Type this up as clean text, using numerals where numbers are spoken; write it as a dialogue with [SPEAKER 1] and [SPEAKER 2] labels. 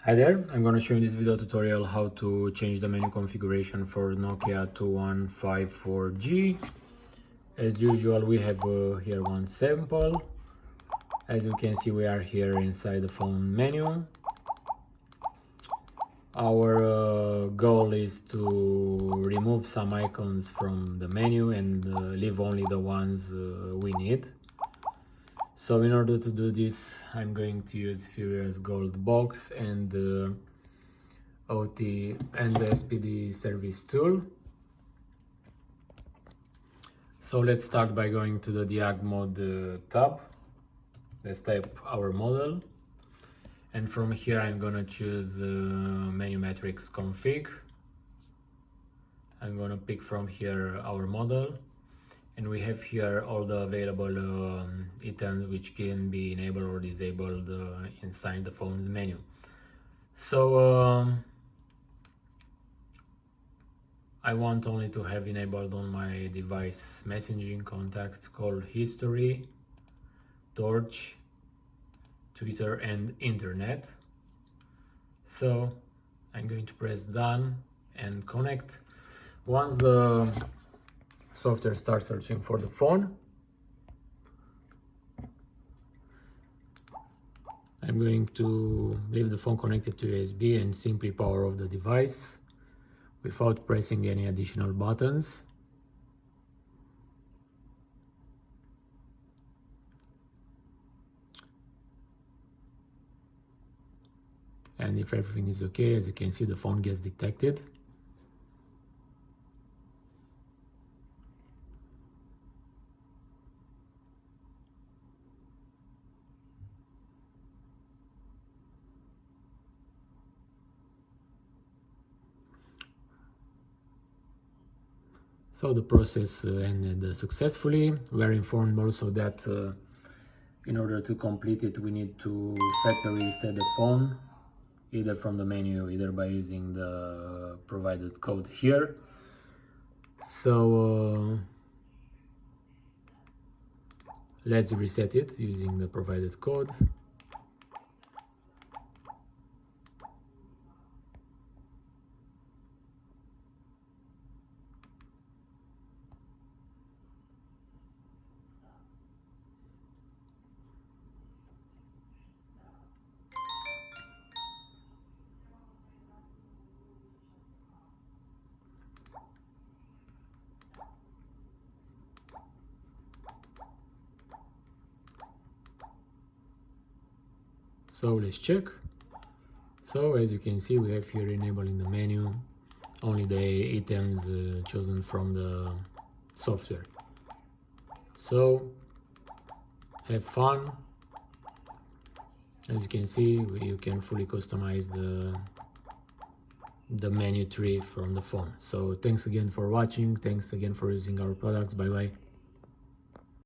[SPEAKER 1] Hi there, I'm going to show you in this video tutorial how to change the menu configuration for Nokia 2154G. As usual, we have here one sample. As you can see, we are here inside the phone menu. Our goal is to remove some icons from the menu and leave only the ones we need. So in order to do this, I'm going to use FURIOUSGOLD box and OT and the SPD service tool. So let's start by going to the diag mode tab. Let's type our model, and from here I'm gonna choose menu matrix config. I'm gonna pick from here our model, and we have here all the available items which can be enabled or disabled inside the phone's menu. So I want only to have enabled on my device messaging, contacts, call history, torch, Twitter and internet. So I'm going to press done and connect. Once the software starts searching for the phone, I'm going to leave the phone connected to USB and simply power off the device without pressing any additional buttons. And if everything is okay, as you can see, the phone gets detected. So the process ended successfully. We are informed also that in order to complete it, we need to factory reset the phone, either from the menu, either by using the provided code here. So let's reset it using the provided code. So let's check. So as you can see, we have here enable in the menu only the items chosen from the software. So have fun. As you can see, you can fully customize the menu tree from the phone. So thanks again for watching. Thanks again for using our products. Bye bye.